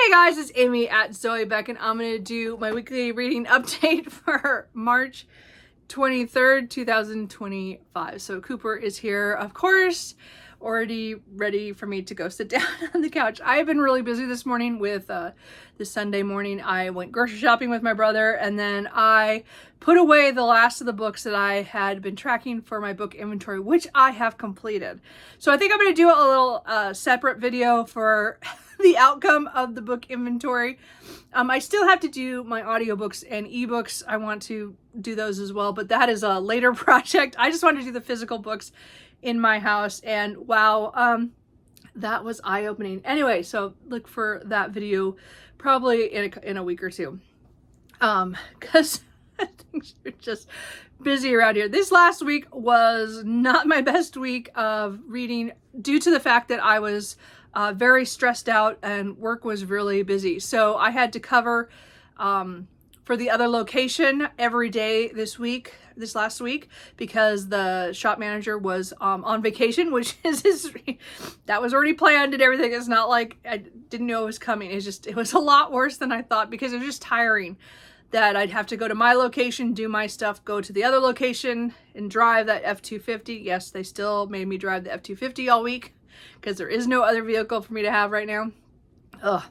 Hey guys, it's Amy at Zoe Beck, and I'm going to do my weekly reading update for March 23rd, 2025. So Cooper is here, of course, already ready for me to go sit down on the couch. I've been really busy this morning with this Sunday morning. I went grocery shopping with my brother, and then I put away the last of the books that I had been tracking for my book inventory, which I have completed. So I think I'm going to do a little separate video for the outcome of the book inventory. I still have to do my audiobooks and ebooks. I want to do those as well, but that is a later project. I just want to do the physical books in my house, and wow, that was eye-opening. Anyway, so look for that video probably in a week or two, because things are just busy around here. This last week was not my best week of reading due to the fact that I was very stressed out and work was really busy. So I had to cover for the other location every day this last week, because the shop manager was on vacation, which is that was already planned and everything. It's not like I didn't know it was coming. It was a lot worse than I thought, because it was just tiring that I'd have to go to my location, do my stuff, go to the other location and drive that F-250. Yes, they still made me drive the F-250 all week, because there is no other vehicle for me to have right now. Ugh.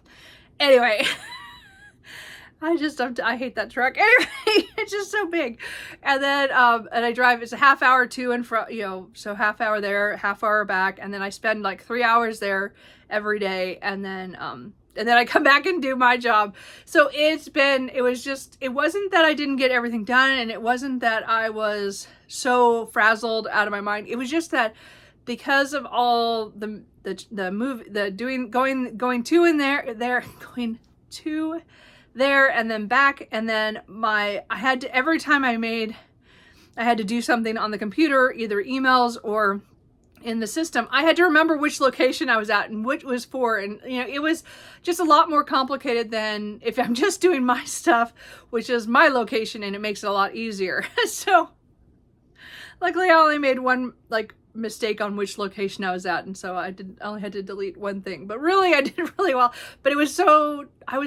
Anyway, I hate that truck. Anyway, it's just so big. And then, and I drive, it's a half hour to and from, so half hour there, half hour back. And then I spend like 3 hours there every day. And then I come back and do my job. So it wasn't that I didn't get everything done, and it wasn't that I was so frazzled out of my mind. It was just that because of all going to there and then back, and then every time I had to do something on the computer, either emails or in the system, I had to remember which location I was at and which was for, and it was just a lot more complicated than if I'm just doing my stuff, which is my location, and it makes it a lot easier. So luckily I only made one mistake on which location I was at, and so I only had to delete one thing, but really I did really well. But I was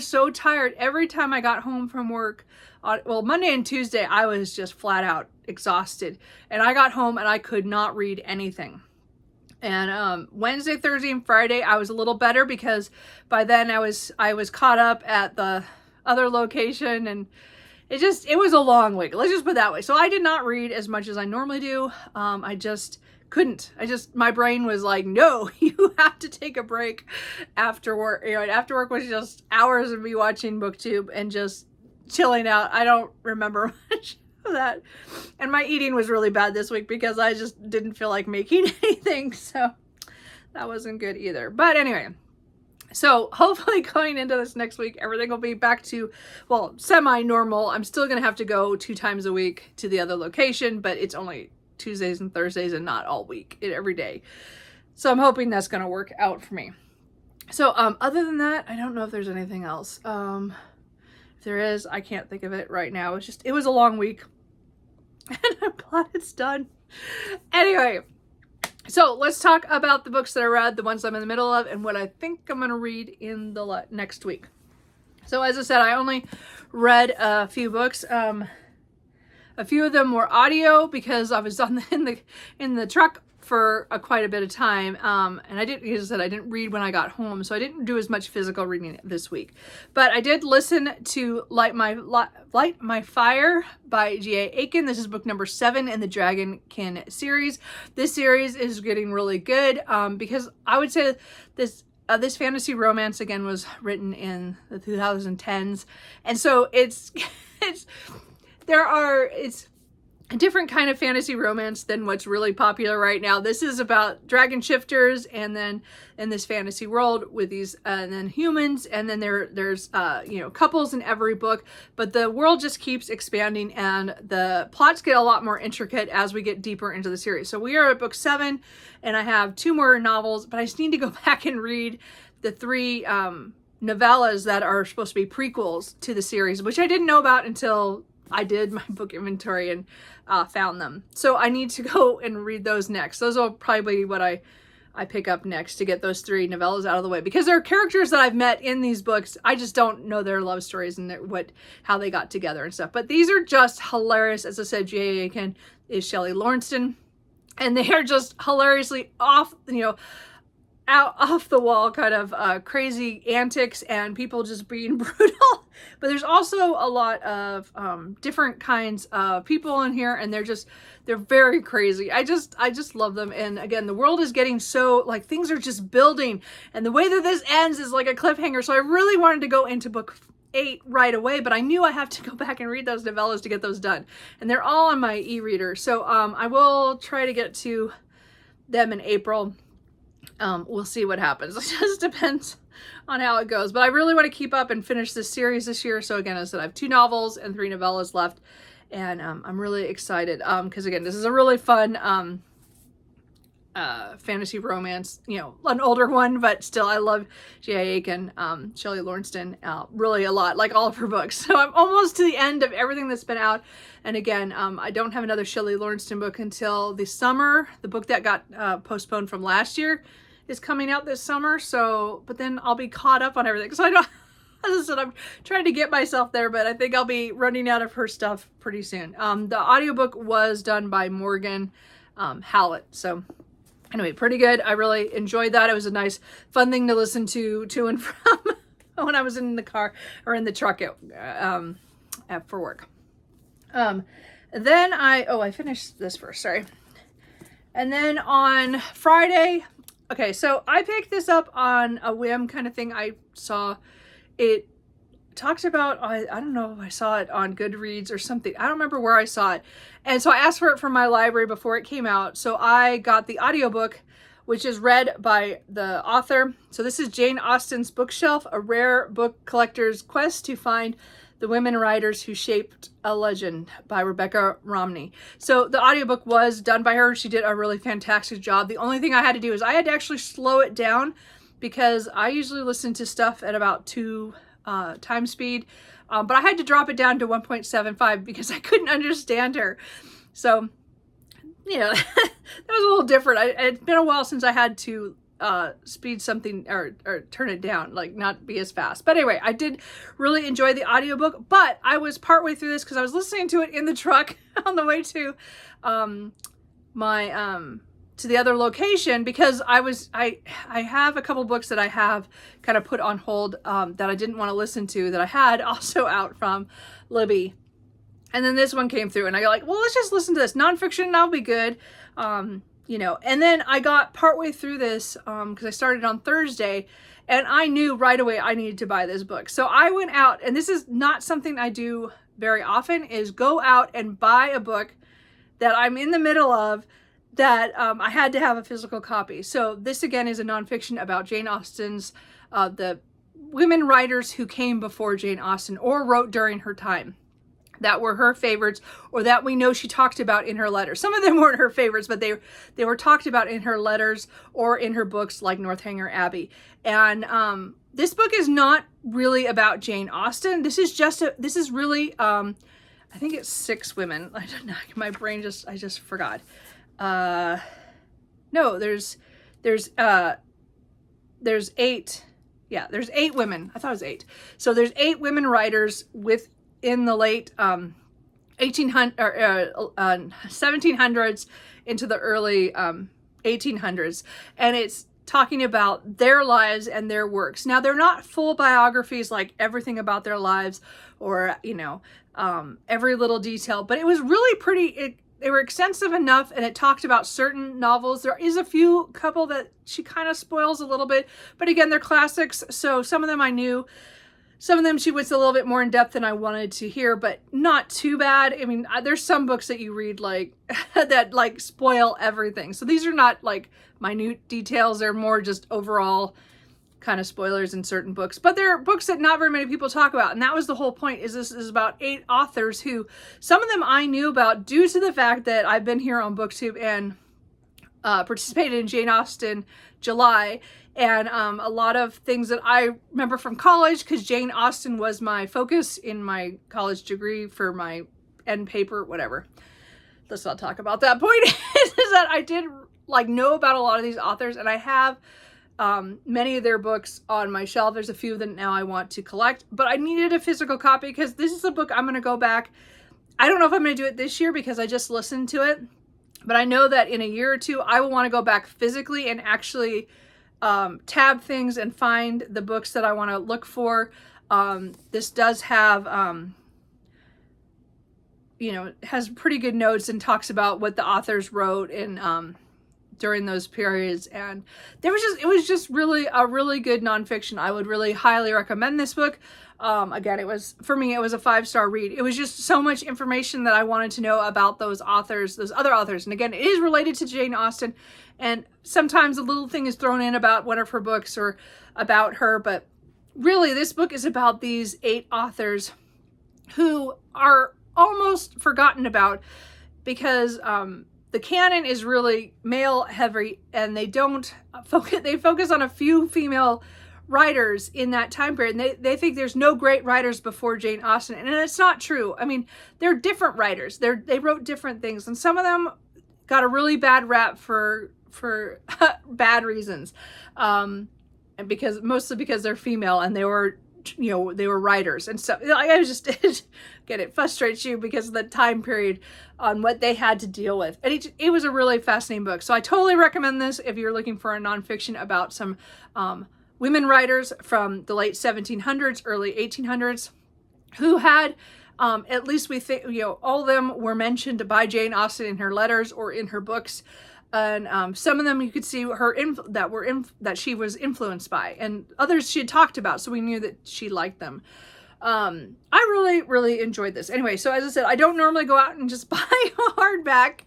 so tired every time I got home from work. Monday and Tuesday I was just flat out exhausted, and I got home and I could not read anything. And Wednesday, Thursday, and Friday I was a little better, because by then I was caught up at the other location, and it was a long week. Let's just put it that way. So I did not read as much as I normally do. I just couldn't. My brain was like, no, you have to take a break after work. After work was just hours of me watching BookTube and just chilling out. I don't remember much of that. And my eating was really bad this week, because I just didn't feel like making anything. So that wasn't good either. But anyway, so hopefully going into this next week, everything will be back to, semi-normal. I'm still going to have to go 2 times a week to the other location, but it's only Tuesdays and Thursdays and not all week, every day. So I'm hoping that's going to work out for me. So other than that, I don't know if there's anything else. If there is, I can't think of it right now. It was a long week, and I'm glad it's done. Anyway, so let's talk about the books that I read, the ones I'm in the middle of, and what I think I'm going to read in the next week. So as I said, I only read a few books. A few of them were audio, because I was in the truck for quite a bit of time, and I didn't read when I got home, so I didn't do as much physical reading this week. But I did listen to Light My Fire by G.A. Aiken. This is book number 7 in the Dragonkin series. This series is getting really good, because I would say this fantasy romance, again, was written in the 2010s, and so it's a different kind of fantasy romance than what's really popular right now. This is about dragon shifters, and then in this fantasy world with these and then humans, and then there's couples in every book, but the world just keeps expanding, and the plots get a lot more intricate as we get deeper into the series. So we are at book 7, and I have 2 more novels, but I just need to go back and read the 3 novellas that are supposed to be prequels to the series, which I didn't know about until I did my book inventory and found them. So I need to go and read those next. Those will probably be what I I pick up next to get those 3 novellas out of the way, because there are characters that I've met in these books. I just don't know their love stories and how they got together and stuff. But these are just hilarious. As I said, J.A. Aiken is Shelley Lawrence, and they are just hilariously off the wall kind of crazy antics and people just being brutal. But there's also a lot of different kinds of people in here, and they're very crazy. I just love them. And again, the world is getting so, like, things are just building, and the way that this ends is like a cliffhanger. So I really wanted to go into book 8 right away, but I knew I have to go back and read those novellas to get those done, and they're all on my e-reader. So I will try to get to them in April. We'll see what happens. It just depends on how it goes, but I really want to keep up and finish this series this year. So again, as I said, I have 2 novels and 3 novellas left, and I'm really excited because again, this is a really fun fantasy romance, you know, an older one, but still I love J.A. Aiken, Shelley Lawrence, really a lot, like all of her books. So I'm almost to the end of everything that's been out. And again, I don't have another Shelley Lawrence book until the summer. The book that got postponed from last year is coming out this summer. So, but then I'll be caught up on everything. So I don't, as I said, I'm trying to get myself there, but I think I'll be running out of her stuff pretty soon. The audiobook was done by Morgan Hallett. So anyway, pretty good. I really enjoyed that. It was a nice, fun thing to listen to and from when I was in the car or in the truck for work. Then I finished this first, sorry. And then on Friday, okay, so I picked this up on a whim kind of thing. I saw it talked about, I don't know if I saw it on Goodreads or something. I don't remember where I saw it. And so I asked for it from my library before it came out. So I got the audiobook, which is read by the author. So this is Jane Austen's Bookshelf, a rare book collector's quest to find the women writers who shaped a legend, by Rebecca Romney. So the audiobook was done by her. She did a really fantastic job. The only thing I had to do is I had to actually slow it down, because I usually listen to stuff at about 2 times speed. But I had to drop it down to 1.75 because I couldn't understand her. So, you know, that was a little different. It's been a while since I had to speed something or turn it down, like not be as fast. But anyway, I did really enjoy the audiobook, but I was partway through this because I was listening to it in the truck on the way to to the other location, because I have a couple books that I have kind of put on hold that I didn't want to listen to, that I had also out from Libby. And then this one came through and I got like, well, let's just listen to this nonfiction. That'll be good. You know, and then I got partway through this because I started on Thursday, and I knew right away I needed to buy this book. So I went out, and this is not something I do very often, is go out and buy a book that I'm in the middle of, that I had to have a physical copy. So this again is a nonfiction about Jane Austen's, the women writers who came before Jane Austen or wrote during her time, that were her favorites, or that we know she talked about in her letters. Some of them weren't her favorites, but they were talked about in her letters or in her books like Northanger Abbey. And this book is not really about Jane Austen. This is really, I think it's 6 women. I don't know, my brain I just forgot. No, there's 8. Yeah, there's 8 women. I thought it was 8. So there's 8 women writers in the late 1700s into the early 1800s, and it's talking about their lives and their works. Now, they're not full biographies, like everything about their lives or, you know, every little detail, but it was really pretty. They were extensive enough, and it talked about certain novels. There is a couple that she kind of spoils a little bit, but again, they're classics. So some of them I knew. Some of them she was a little bit more in depth than I wanted to hear, but not too bad. I mean, there's some books that you read like that like spoil everything. So these are not like minute details. They're more just overall kind of spoilers in certain books, but they're books that not very many people talk about. And that was the whole point, is this is about 8 authors who, some of them I knew about due to the fact that I've been here on BookTube and participated in Jane Austen July, and a lot of things that I remember from college, because Jane Austen was my focus in my college degree for my end paper, whatever. Let's not talk about that point. Is that like know about a lot of these authors, and I have many of their books on my shelf. There's a few of them now I want to collect, but I needed a physical copy because this is a book I'm going to go back. I don't know if I'm going to do it this year because I just listened to it, but I know that in a year or two, I will want to go back physically and actually tab things and find the books that I want to look for. This does have, you know, has pretty good notes and talks about what the authors wrote and during those periods, and it was just really a really good nonfiction. I would really highly recommend this book. Again, for me, it was a 5-star read. It was just so much information that I wanted to know about those authors, those other authors. And again, it is related to Jane Austen, and sometimes a little thing is thrown in about one of her books or about her, but really this book is about these 8 authors who are almost forgotten about because the canon is really male heavy, and they focus on a few female writers in that time period. And they think there's no great writers before Jane Austen, and it's not true. I mean, they're different writers. They wrote different things, and some of them got a really bad rap for bad reasons, and mostly because they're female and they were writers and stuff. I was just get it frustrates you because of the time period on what they had to deal with. And it was a really fascinating book. So I totally recommend this if you're looking for a nonfiction about some women writers from the late 1700s, early 1800s, who had, at least we think, all of them were mentioned by Jane Austen in her letters or in her books. And some of them you could see that she was influenced by, and others she had talked about, so we knew that she liked them. I really, really enjoyed this. Anyway, so as I said, I don't normally go out and just buy a hardback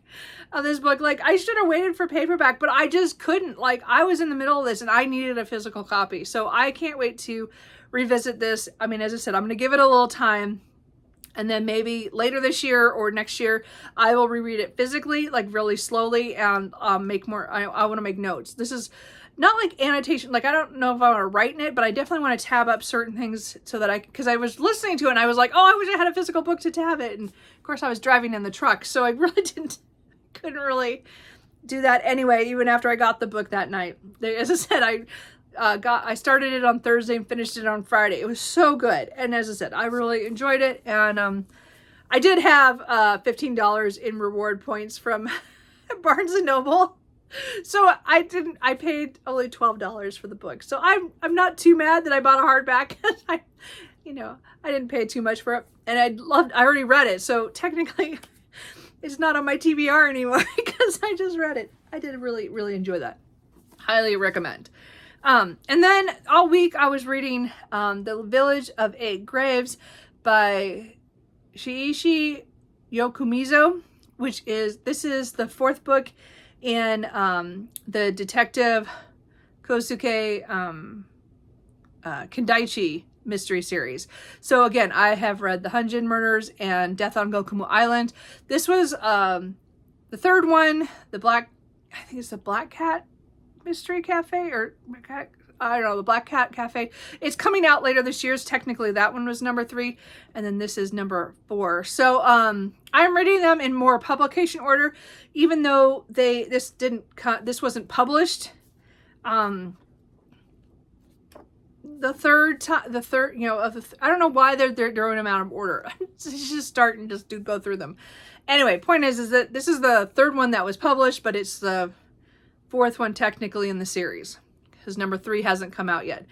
of this book. Like, I should have waited for paperback, but I just couldn't. Like, I was in the middle of this and I needed a physical copy. So I can't wait to revisit this. I mean, as I said, I'm going to give it a little time. And then maybe later this year or next year, I will reread it physically, like really slowly, and make more. I want to make notes. This is not like annotation. Like, I don't know if I want to write in it, but I definitely want to tab up certain things so that because I was listening to it and I was like, oh, I wish I had a physical book to tab it. And of course I was driving in the truck, so I really couldn't really do that anyway, even after I got the book that night. As I said, I started it on Thursday and finished it on Friday. It was so good. And as I said, I really enjoyed it. And I did have $15 in reward points from Barnes & Noble. So I paid only $12 for the book. So I'm not too mad that I bought a hardback. I didn't pay too much for it. And I already read it. So technically it's not on my TBR anymore because I just read it. I did really, really enjoy that. Highly recommend. And then all week I was reading The Village of 8 Graves by Shinichi Yokomizo, this is the 4th book in the Detective Kosuke Kindaichi mystery series. So again, I have read The Hunjin Murders and Death on Gokumu Island. This was the 3rd one, I think it's the Black Cat Mystery Cafe, or I don't know, the Black Cat Cafe. It's coming out later this year. Technically that one was number 3, and then this is number 4. So I'm reading them in more publication order, even though this wasn't published. The third, I don't know why they're throwing them out of order. Just start and just go through them. Anyway, point is that this is the 3rd one that was published, but it's the 4th one technically in the series because number 3 hasn't come out yet.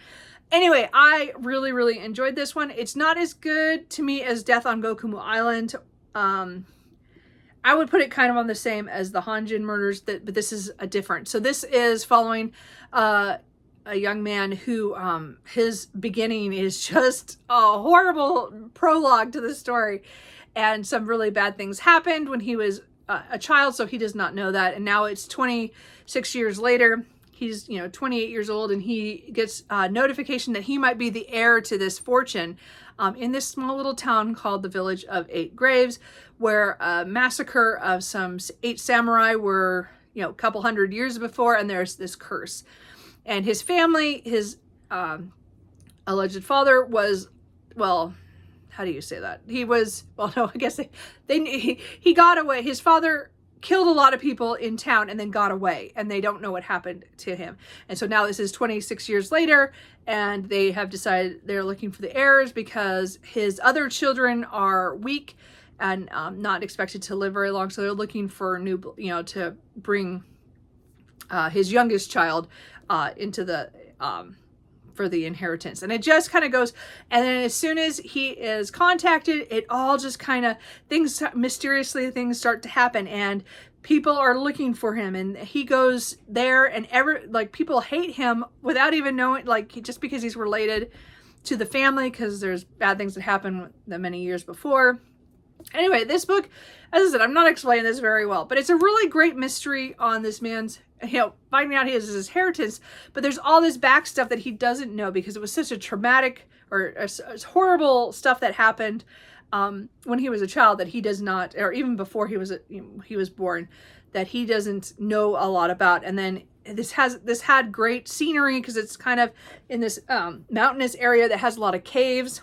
Anyway, I really, really enjoyed this one. It's not as good to me as Death on Gokumu Island. I would put it kind of on the same as the Hanjin Murders, but this is a different. So this is following a young man who his beginning is just a horrible prologue to the story, and some really bad things happened when he was a child, so he does not know that. And now it's 26 years later. He's 28 years old, and he gets notification that he might be the heir to this fortune in this small little town called the Village of 8 Graves, where a massacre of some 8 samurai were a couple hundred years before, and there's this curse. And his family, his alleged father was, well, how do you say that? He was, well, no, I guess he got away. His father killed a lot of people in town and then got away, and they don't know what happened to him. And so now this is 26 years later, and they have decided they're looking for the heirs because his other children are weak and not expected to live very long. So they're looking for new, to bring his youngest child into the for the inheritance. And it just kind of goes, and then as soon as he is contacted, it all just kind of, mysteriously things start to happen, and people are looking for him, and he goes there, and people hate him without even knowing, just because he's related to the family, because there's bad things that happened many years before. Anyway, this book, as I said, I'm not explaining this very well, but it's a really great mystery on this man's, finding out his inheritance, but there's all this back stuff that he doesn't know because it was such a traumatic or horrible stuff that happened when he was a child that he does not, or even before he was born, that he doesn't know a lot about. And then this had great scenery because it's kind of in this mountainous area that has a lot of caves.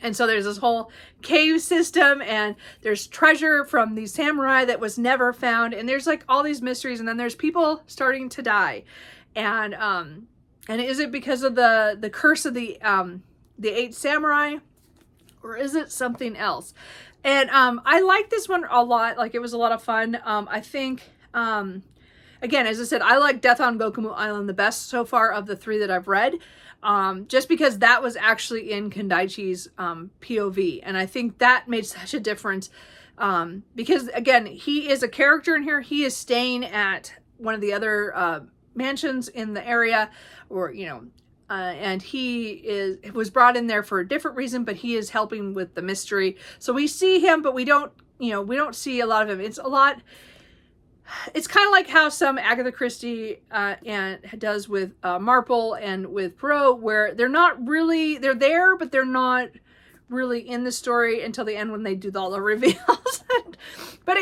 And so there's this whole cave system, and there's treasure from these samurai that was never found. And there's all these mysteries, and then there's people starting to die. And is it because of the curse of the 8 samurai, or is it something else? And I like this one a lot. It was a lot of fun. I think, again, as I said, I like Death on Gokumu Island the best so far of the 3 that I've read. Just because that was actually in Kandaichi's POV. And I think that made such a difference. Because again, he is a character in here. He is staying at one of the other mansions in the area, or, and he was brought in there for a different reason, but he is helping with the mystery. So we see him, but we don't see a lot of him. It's kind of like how some Agatha Christie and does with Marple and with Poirot, where they're there, but they're not really in the story until the end when they do all the reveals.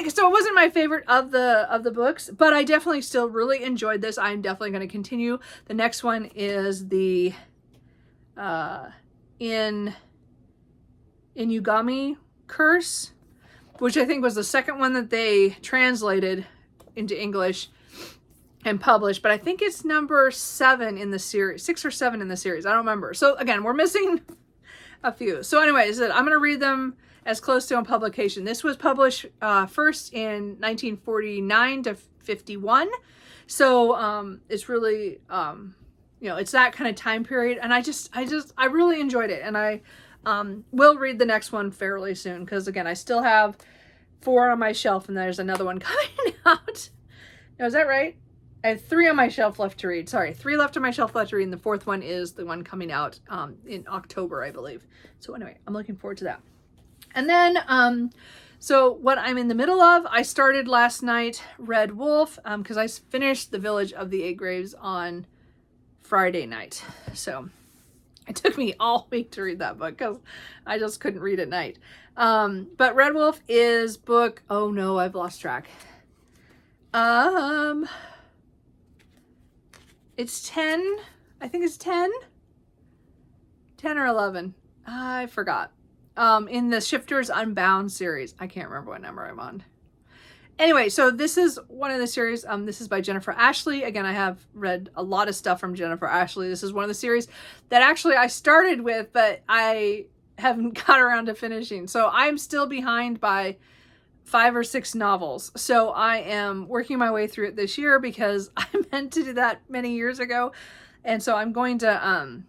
So it wasn't my favorite of the books, but I definitely still really enjoyed this. I'm definitely going to continue. The next one is the Inugami Curse, which I think was the second one that they translated into English and published, but I think it's number 7 in the series, 6 or 7 in the series. I don't remember. So again, we're missing a few. So anyways, I'm going to read them as close to a publication. This was published first in 1949 to 51. So it's really, it's that kind of time period. And I really enjoyed it. And I will read the next one fairly soon, because again, I still have 4 on my shelf, and there's another one coming out. No, is that right? I have 3 on my shelf left to read. Sorry, 3 left on my shelf left to read, and the 4th one is the one coming out in October, I believe. So anyway, I'm looking forward to that. And then, so what I'm in the middle of, I started last night Red Wolf, because I finished The Village of the 8 Graves on Friday night. So it took me all week to read that book because I just couldn't read at night. But Red Wolf is book, oh no, I've lost track. It's 10. I think it's 10. 10 or 11. I forgot. In the Shifters Unbound series. I can't remember what number I'm on. Anyway, so this is one of the series. This is by Jennifer Ashley. Again, I have read a lot of stuff from Jennifer Ashley. This is one of the series that actually I started with, but I haven't got around to finishing. So I'm still behind by 5 or 6 novels. So I am working my way through it this year because I meant to do that many years ago. And so I'm going to,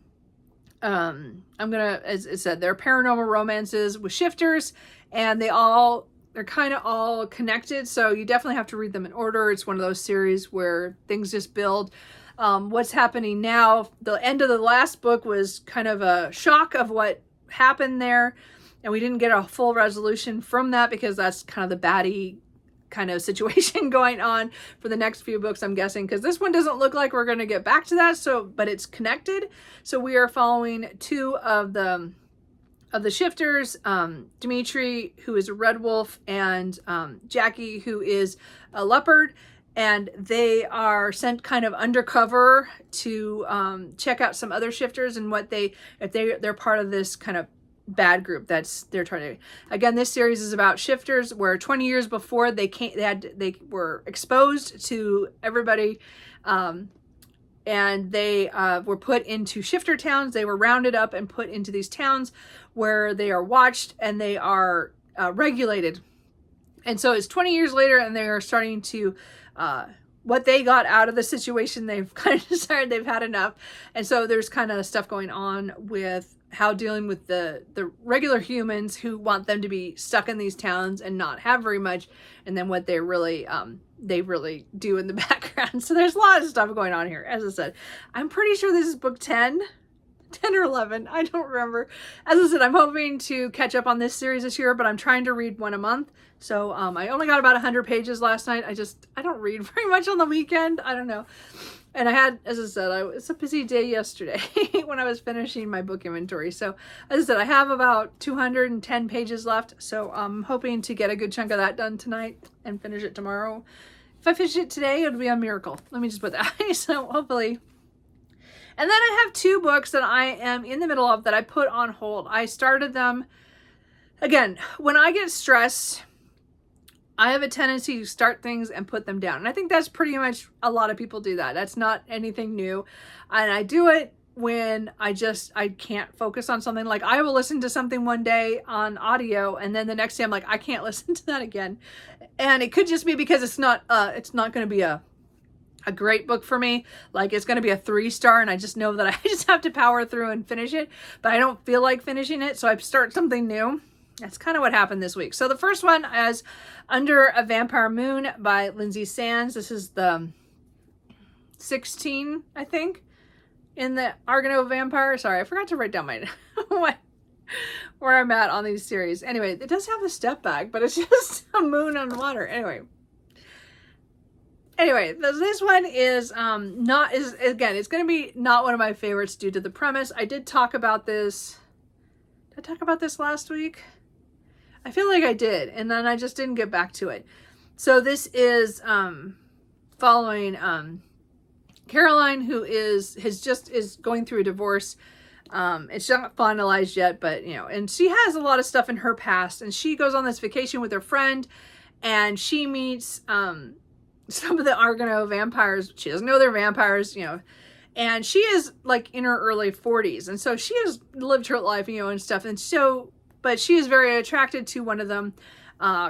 as it said, they're paranormal romances with shifters, and they're kind of all connected. So you definitely have to read them in order. It's one of those series where things just build. What's happening now, the end of the last book was kind of a shock of what happened there. And we didn't get a full resolution from that because that's kind of the baddie kind of situation going on for the next few books, I'm guessing, because this one doesn't look like we're going to get back to that. So, but it's connected. So we are following 2 of the shifters, Dimitri, who is a red wolf, and Jackie, who is a leopard. And they are sent kind of undercover to check out some other shifters and if they're part of this kind of bad group they're trying to. Again, this series is about shifters, where 20 years before they were exposed to everybody, and they were put into shifter towns. They were rounded up and put into these towns where they are watched and they are regulated. And so it's 20 years later, and they are starting to what they got out of the situation, they've kind of decided they've had enough. And so there's kind of stuff going on with how dealing with the regular humans who want them to be stuck in these towns and not have very much, and then what they really do in the background. So there's a lot of stuff going on here. As I said, I'm pretty sure this is book 10 or 11. I don't remember. As I said, I'm hoping to catch up on this series this year, but I'm trying to read one a month. So I only got about 100 pages last night. I don't read very much on the weekend. I don't know. And I had, as I said, it's a busy day yesterday when I was finishing my book inventory. So as I said, I have about 210 pages left. So I'm hoping to get a good chunk of that done tonight and finish it tomorrow. If I finish it today, it would be a miracle. Let me just put that. So hopefully. And then I have 2 books that I am in the middle of that I put on hold. I started them. Again, when I get stressed, I have a tendency to start things and put them down. And I think that's pretty much, a lot of people do that. That's not anything new. And I do it when I can't focus on something. Like, I will listen to something one day on audio, and then the next day I'm like, I can't listen to that again. And it could just be because it's not going to be a great book for me. Like, it's going to be a 3-star, and I just know that I just have to power through and finish it, but I don't feel like finishing it. So I start something new. That's kind of what happened this week. So the first one is Under a Vampire Moon by Lynsay Sands. This is the 16, I think, in the Argano Vampire. Sorry, I forgot to write down my where I'm at on these series. Anyway, it does have a step back, but it's just a moon on water. Anyway, this one is again, it's going to be not one of my favorites due to the premise. I did talk about this. Did I talk about this last week? I feel like I did, and then I just didn't get back to it. So this is following Caroline, who is going through a divorce. It's not finalized yet, but and she has a lot of stuff in her past, and she goes on this vacation with her friend, and she meets some of the Argano vampires. She doesn't know they're vampires, and she is like in her early 40s, and so she has lived her life, and stuff, and so. But she is very attracted to one of them,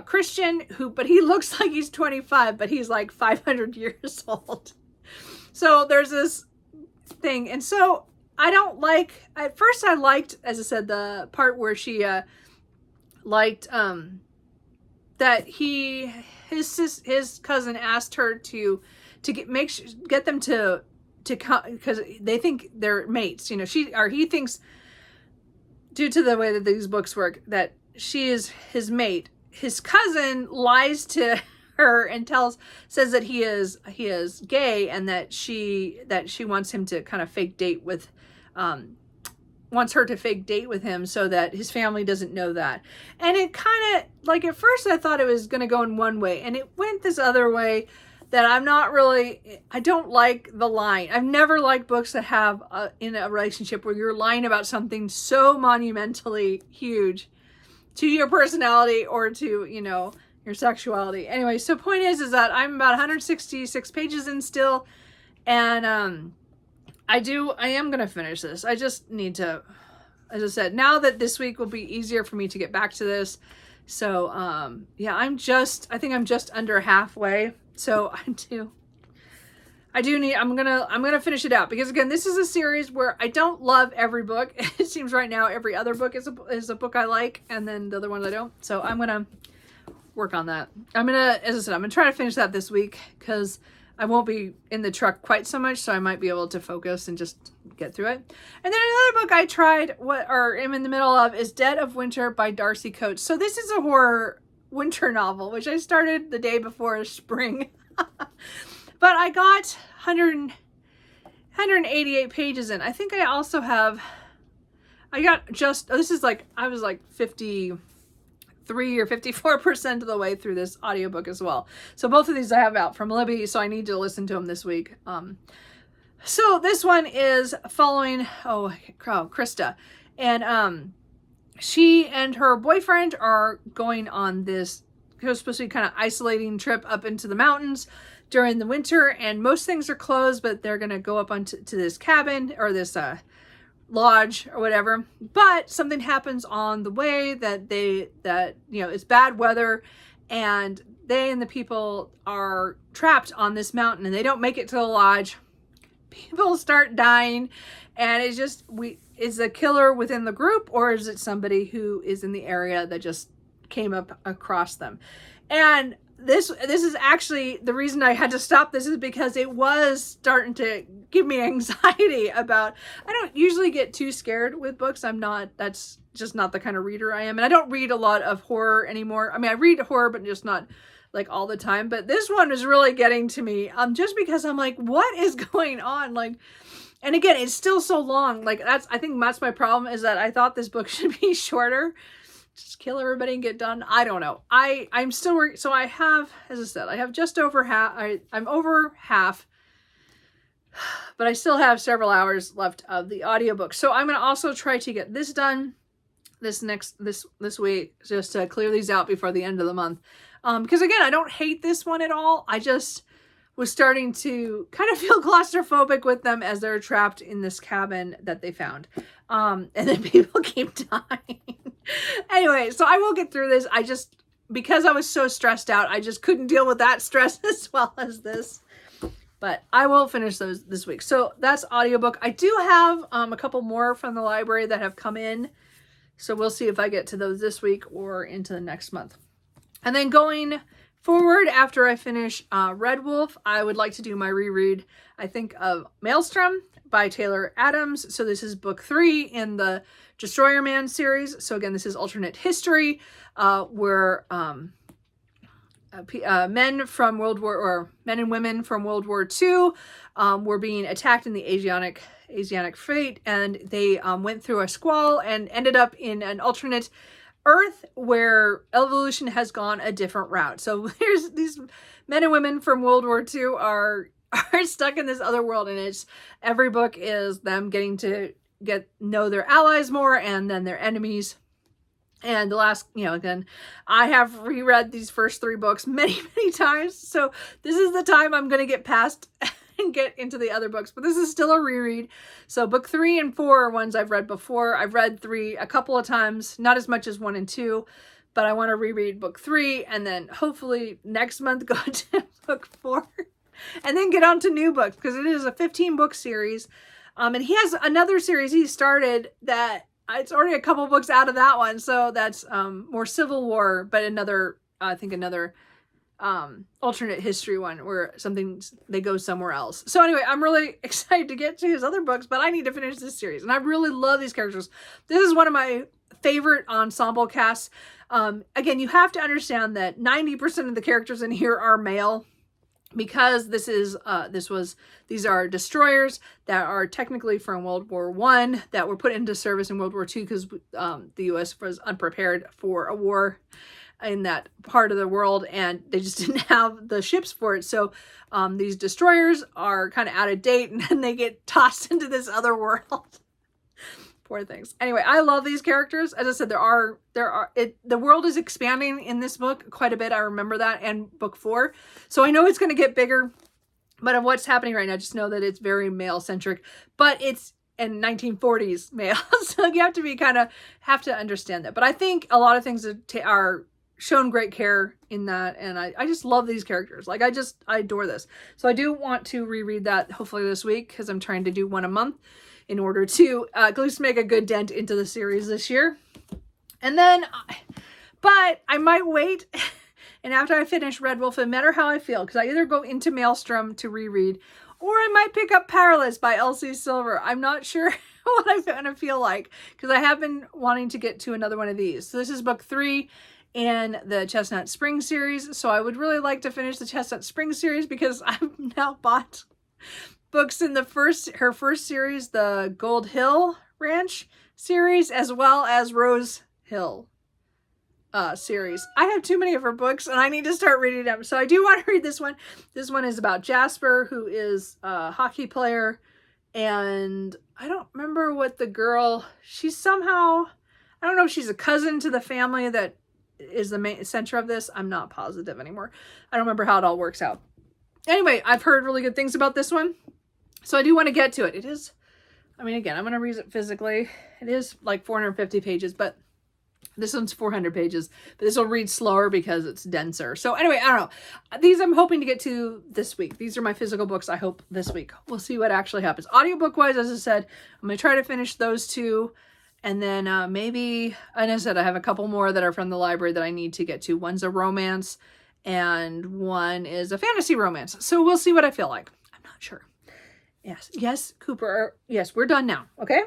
Christian, but he looks like he's 25, but he's like 500 years old. So there's this thing. And so at first I liked, as I said, the part where she liked that his cousin asked her to get them to come, because they think they're mates. He thinks, due to the way that these books work, that she is his mate. His cousin lies to her and says that he is gay, and that she wants him to kind of fake date with, wants her to fake date with him so that his family doesn't know that. And it kind of, like, at first I thought it was going to go in one way, and it went this other way that I don't like the line. I've never liked books that have in a relationship where you're lying about something so monumentally huge to your personality or to, your sexuality. Anyway, so point is that I'm about 166 pages in still, and I am going to finish this. I just need to, as I said, now that this week will be easier for me to get back to this. So, yeah, I think I'm just under halfway. So I'm gonna finish it out, because again, this is a series where I don't love every book. It seems right now every other book is a book I like, and then the other ones I don't. So I'm gonna work on that. As I said, I'm gonna try to finish that this week, because I won't be in the truck quite so much, so I might be able to focus and just get through it. And then another book I tried, am in the middle of, is Dead of Winter by Darcy Coates. So this is a horror winter novel, which I started the day before spring. But I got 188 pages in. I think I also have, I was like 53 or 54% of the way through this audiobook as well. So both of these I have out from Libby, so I need to listen to them this week. So this one is following, Krista. And she and her boyfriend are going on this, it was supposed to be kind of isolating trip up into the mountains during the winter, and most things are closed, but they're going to go up onto this cabin or this lodge or whatever. But something happens on the way that it's bad weather, and they and the people are trapped on this mountain, and they don't make it to the lodge. People start dying, and it's just, is the killer within the group, or is it somebody who is in the area that just came up across them? And this is actually the reason I had to stop this, is because it was starting to give me anxiety about, I don't usually get too scared with books. That's just not the kind of reader I am. And I don't read a lot of horror anymore. I mean, I read horror, but just not like all the time. But this one is really getting to me, just because I'm like, what is going on? Like, and again, it's still so long. Like, I think that's my problem, is that I thought this book should be shorter. Just kill everybody and get done. I don't know. I'm still working. So I have, as I said, I have just over half. I'm over half, but I still have several hours left of the audiobook. So I'm going to also try to get this done this week, just to clear these out before the end of the month. Because again, I don't hate this one at all. I just was starting to kind of feel claustrophobic with them as they're trapped in this cabin that they found. And then people keep dying. Anyway, so I will get through this. Because I was so stressed out, I just couldn't deal with that stress as well as this. But I will finish those this week. So that's audiobook. I do have a couple more from the library that have come in. So we'll see if I get to those this week or into the next month. And then going forward, after I finish Red Wolf, I would like to do my reread, I think, of Maelstrom by Taylor Adams. So this is book 3 in the Destroyer Man series. So again, this is alternate history, where men and women from World War II were being attacked in the Asiatic fleet, and they went through a squall and ended up in an alternate Earth where evolution has gone a different route. So there's these men and women from World War II are stuck in this other world, and every book is them getting to know their allies more and then their enemies. And the last, again, I have reread these first 3 books many, many times. So this is the time I'm going to get past and get into the other books. But this is still a reread. So book 3 and 4 are ones I've read before. I've read 3 a couple of times, not as much as 1 and 2. But I want to reread book 3 and then hopefully next month go to book 4. And then get on to new books, because it is a 15-book series. And he has another series he started that it's already a couple books out of that one. So that's more Civil War, but another alternate history one where they go somewhere else. So anyway, I'm really excited to get to his other books, but I need to finish this series. And I really love these characters. This is one of my favorite ensemble casts. Again, you have to understand that 90% of the characters in here are male, because these are destroyers that are technically from World War I that were put into service in World War II because the U.S. was unprepared for a war in that part of the world, and they just didn't have the ships for it. So these destroyers are kind of out of date, and then they get tossed into this other world. Poor things. Anyway, I love these characters. As I said, the world is expanding in this book quite a bit. I remember that, and book 4. So I know it's going to get bigger, but of what's happening right now, just know that it's very male centric, but it's in 1940s male. So you have to understand that. But I think a lot of things are shown great care in that. And I just love these characters. Like, I adore this. So I do want to reread that hopefully this week, because I'm trying to do 1 a month in order to at least make a good dent into the series this year. And then, but I might wait. And after I finish Red Wolf, no matter how I feel, because I either go into Maelstrom to reread, or I might pick up Powerless by Elsie Silver. I'm not sure what I'm going to feel like, because I have been wanting to get to another one of these. So this is book 3 in the Chestnut Spring series. So I would really like to finish the Chestnut Spring series, because I've now bought books in her first series, the Gold Hill Ranch series, as well as Rose Hill series. I have too many of her books, and I need to start reading them. So I do want to read this one. This one is about Jasper, who is a hockey player, and I don't remember what she's somehow, I don't know if she's a cousin to the family that is the main center of this. I'm not positive anymore. I don't remember how it all works out. Anyway, I've heard really good things about this one, so I do want to get to it. It is, I mean, again, I'm going to read it physically. It is like 450 pages, but this one's 400 pages, but this will read slower because it's denser. So anyway, I don't know. These I'm hoping to get to this week. These are my physical books, I hope, this week. We'll see what actually happens. Audiobook-wise, as I said, I'm going to try to finish those two. And then maybe, and as I said, I have a couple more that are from the library that I need to get to. One's a romance and one is a fantasy romance. So we'll see what I feel like. I'm not sure. Yes, Cooper. Yes, we're done now. Okay.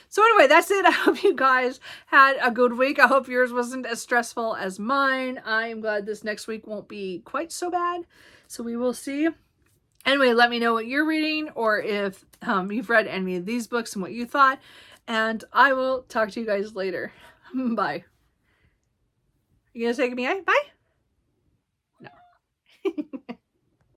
So anyway, that's it. I hope you guys had a good week. I hope yours wasn't as stressful as mine. I am glad this next week won't be quite so bad. So we will see. Anyway, let me know what you're reading or if you've read any of these books and what you thought. And I will talk to you guys later. Bye. You gonna say goodbye? Bye.